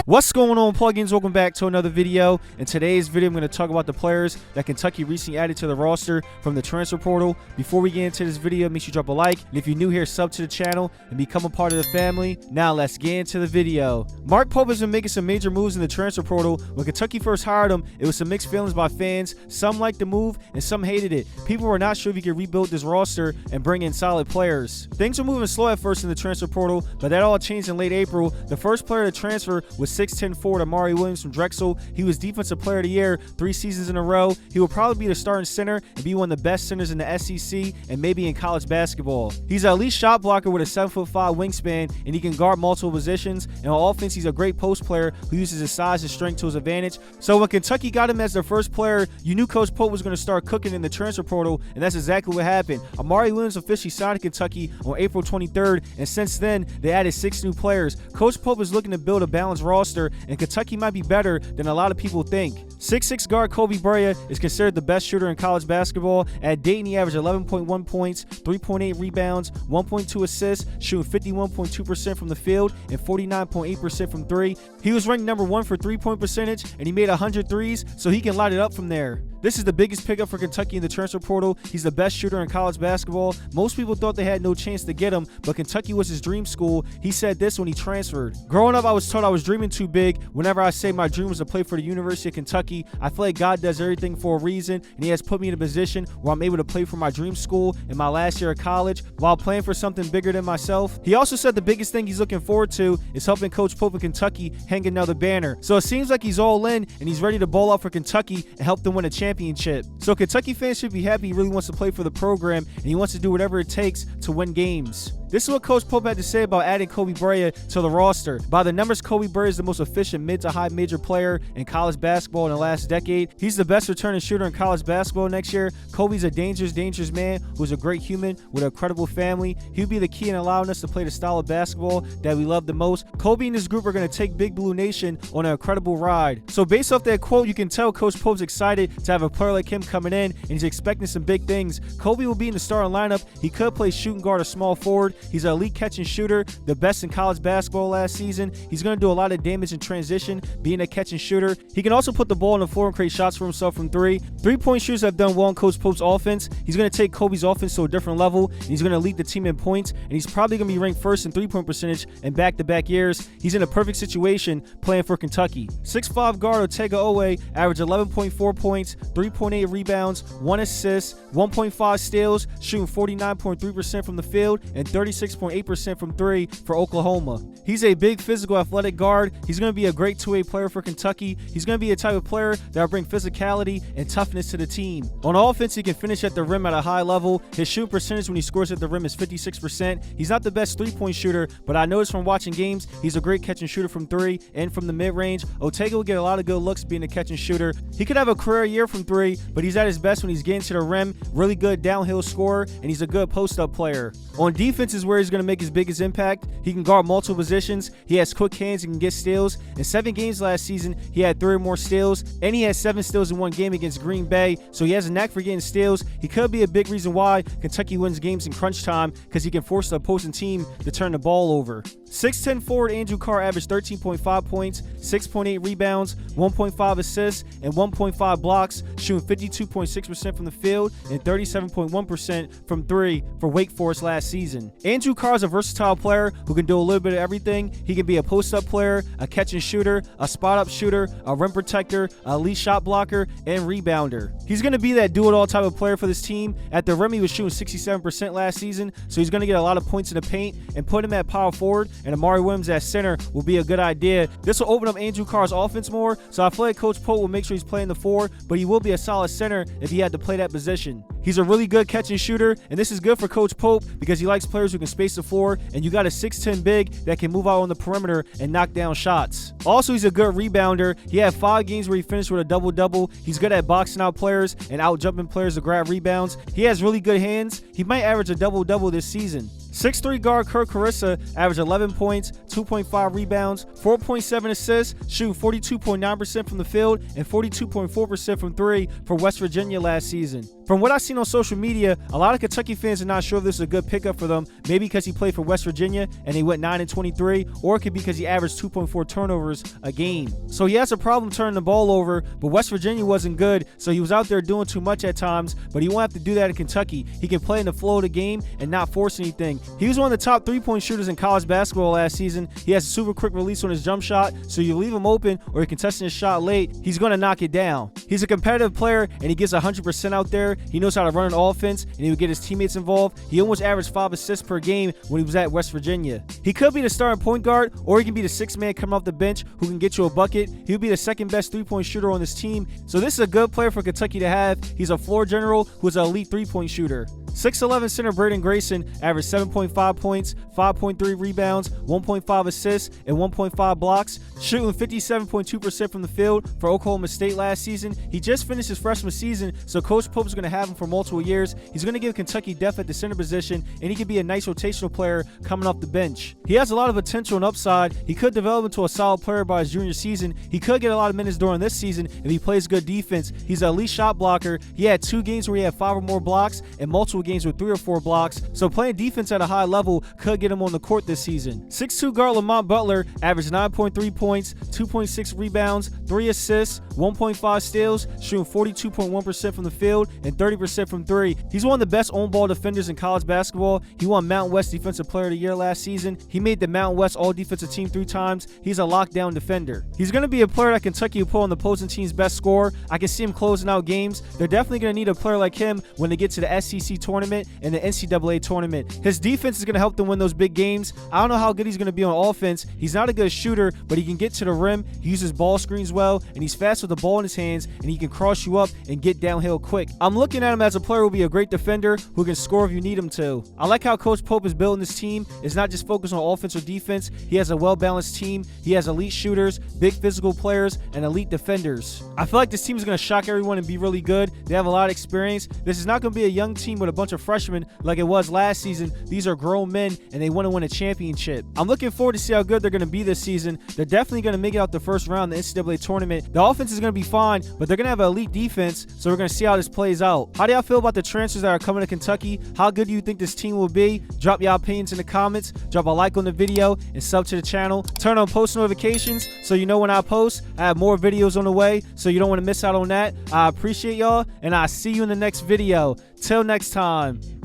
What's going on, plugins? Welcome back to another video. In today's video, I'm going to talk about the players that Kentucky recently added to the roster from the transfer portal. Before we get into this video, make sure you drop a like, and if you're new here, sub to the channel and become a part of the family. Now let's get into the video. Mark Pope has been making some major moves in the transfer portal. When Kentucky first hired him, it was some mixed feelings by fans. Some liked the move and some hated it. People were not sure if he could rebuild this roster and bring in solid players. Things were moving slow at first in the transfer portal, but that all changed in late April. The first player to transfer was 6'10" forward Amari Williams from Drexel. He was Defensive Player of the Year 3 seasons in a row. He will probably be the starting center and be one of the best centers in the SEC and maybe in college basketball. He's an elite shot blocker with a 7'5" wingspan, and he can guard multiple positions. And on offense, he's a great post player who uses his size and strength to his advantage. So when Kentucky got him as their first player, you knew Coach Pope was going to start cooking in the transfer portal, and that's exactly what happened. Amari Williams officially signed to Kentucky on April 23rd, and since then, they added 6 new players. Coach Pope is looking to build a balanced roster, and Kentucky might be better than a lot of people think. 6'6" guard Kobe Bua is considered the best shooter in college basketball. At Dayton, he averaged 11.1 points, 3.8 rebounds, 1.2 assists, shooting 51.2% from the field and 49.8% from three. He was ranked number 1 for three-point percentage, and he made 100 threes, so he can light it up from there. This is the biggest pickup for Kentucky in the transfer portal. He's the best shooter in college basketball. Most people thought they had no chance to get him, but Kentucky was his dream school. He said this when he transferred. Growing up, I was told I was dreaming too big. Whenever I say my dream was to play for the University of Kentucky, I feel like God does everything for a reason, and he has put me in a position where I'm able to play for my dream school in my last year of college while playing for something bigger than myself. He also said the biggest thing he's looking forward to is helping Coach Pope in Kentucky hang another banner. So it seems like he's all in, and he's ready to ball out for Kentucky and help them win a championship. So Kentucky fans should be happy. He really wants to play for the program, and he wants to do whatever it takes to win games. This is what Coach Pope had to say about adding Kobe Bua to the roster. By the numbers, Kobe Bua is the most efficient mid to high major player in college basketball in the last decade. He's the best returning shooter in college basketball next year. Kobe's a dangerous man who's a great human with an incredible family. He'll be the key in allowing us to play the style of basketball that we love the most. Kobe and his group are going to take Big Blue Nation on an incredible ride. So based off that quote, you can tell Coach Pope's excited to have a player like him coming in, and he's expecting some big things. Kobe will be in the starting lineup. He could play shooting guard or small forward. He's an elite catch and shooter, the best in college basketball last season. He's going to do a lot of damage in transition, being a catch and shooter. He can also put the ball on the floor and create shots for himself from three. Three-point shooters have done well in Coach Pope's offense. He's going to take Kobe's offense to a different level, and he's going to lead the team in points, and he's probably going to be ranked first in three-point percentage in back-to-back years. He's in a perfect situation playing for Kentucky. 6'5" guard Otega Owe averaged 11.4 points, 3.8 rebounds, 1 assist, 1.5 steals, shooting 49.3% from the field and 36.8% from three for Oklahoma. He's a big physical athletic guard. He's going to be a great two-way player for Kentucky. He's going to be a type of player that will bring physicality and toughness to the team. On offense, he can finish at the rim at a high level. His shooting percentage when he scores at the rim is 56%. He's not the best three-point shooter, but I noticed from watching games, he's a great catch and shooter from three and from the mid-range. Otega will get a lot of good looks being a catch and shooter. He could have a career year from three, but he's at his best when he's getting to the rim. Really good downhill scorer, and he's a good post-up player. On defense is where he's going to make his biggest impact. He can guard multiple positions. He has quick hands and can get steals. In 7 games last season, he had 3 or more steals, and he had 7 steals in 1 game against Green Bay, so he has a knack for getting steals. He could be a big reason why Kentucky wins games in crunch time, because he can force the opposing team to turn the ball over. 6'10" forward Carr averaged 13.5 points, 6.8 rebounds, 1.5 assists, and 1.5 blocks, shooting 52.6% from the field and 37.1% from three for Wake Forest last season. Carr is a versatile player who can do a little bit of everything. He can be a post-up player, a catch and shooter, a spot-up shooter, a rim protector, a elite shot blocker, and rebounder. He's going to be that do-it-all type of player for this team. At the rim, he was shooting 67% last season, so he's going to get a lot of points in the paint, and put him at power forward and Amari Williams at center will be a good idea. This will open up Carr's offense more, so I feel like Coach Pope will make sure he's playing the 4, but he will be a solid center if he had to play that position. He's a really good catch and shooter, and this is good for Coach Pope because he likes players who can space the floor, and you got a 6'10" big that can move out on the perimeter and knock down shots. Also, he's a good rebounder. He had 5 games where he finished with a double-double. He's good at boxing out players and out-jumping players to grab rebounds. He has really good hands. He might average a double-double this season. 6'3" guard Kur Carissa averaged 11 points, 2.5 rebounds, 4.7 assists, shooting 42.9% from the field and 42.4% from three for West Virginia last season. From what I've seen on social media, a lot of Kentucky fans are not sure if this is a good pickup for them, maybe because he played for West Virginia and they went 9-23, or it could be because he averaged 2.4 turnovers a game. So he has a problem turning the ball over, but West Virginia wasn't good, so he was out there doing too much at times, but he won't have to do that in Kentucky. He can play in the flow of the game and not force anything. He was one of the top three-point shooters in college basketball last season. He has a super quick release on his jump shot, so you leave him open or you're contesting his shot late, he's going to knock it down. He's a competitive player and he gives 100% out there. He knows how to run an offense and he would get his teammates involved. He almost averaged 5 assists per game when he was at West Virginia. He could be the starting point guard, or he can be the sixth man coming off the bench who can get you a bucket. He would be the second best three-point shooter on this team. So this is a good player for Kentucky to have. He's a floor general who's an elite three-point shooter. 6'11" center Grayson averaged 7.5 points, 5.3 rebounds, 1.5 assists, and 1.5 blocks, shooting 57.2% from the field for Oklahoma State last season. He just finished his freshman season, so Coach Pope is going to have him for multiple years. He's going to give Kentucky depth at the center position, and he could be a nice rotational player coming off the bench. He has a lot of potential and upside. He could develop into a solid player by his junior season. He could get a lot of minutes during this season if he plays good defense. He's an elite shot blocker. He had 2 games where he had 5 or more blocks and multiple games with 3 or 4 blocks, so playing defense at a high level could get him on the court this season. 6'2" guard Lamont Butler averaged 9.3 points, 2.6 rebounds, 3 assists, 1.5 steals, shooting 42.1% from the field and 30% from 3. He's one of the best on-ball defenders in college basketball. He won Mountain West Defensive Player of the Year last season. He made the Mountain West All-Defensive Team 3 times. He's a lockdown defender. He's going to be a player that Kentucky will put on the opposing team's best scorer. I can see him closing out games. They're definitely going to need a player like him when they get to the SEC tournament and the NCAA tournament. His defense is going to help them win those big games. I don't know how good he's going to be on offense. He's not a good shooter, but he can get to the rim. He uses ball screens well, and he's fast with the ball in his hands, and he can cross you up and get downhill quick. I'm looking at him as a player who will be a great defender who can score if you need him to. I like how Coach Pope is building this team. It's not just focused on offense or defense. He has a well-balanced team. He has elite shooters, big physical players, and elite defenders. I feel like this team is going to shock everyone and be really good. They have a lot of experience. This is not going to be a young team with a bunch of freshmen like it was last season. These are grown men, and they want to win a championship. I'm looking forward to see how good they're going to be this season. They're definitely going to make it out the first round of the NCAA tournament. The offense is going to be fine, but they're going to have an elite defense, so we're going to see how this plays out. How do y'all feel about the transfers that are coming to Kentucky? How good do you think this team will be? Drop y'all opinions in the comments. Drop a like on the video and sub to the channel. Turn on post notifications so you know when I post. I have more videos on the way, so you don't want to miss out on that. I appreciate y'all, and I'll see you in the next video. Till next time.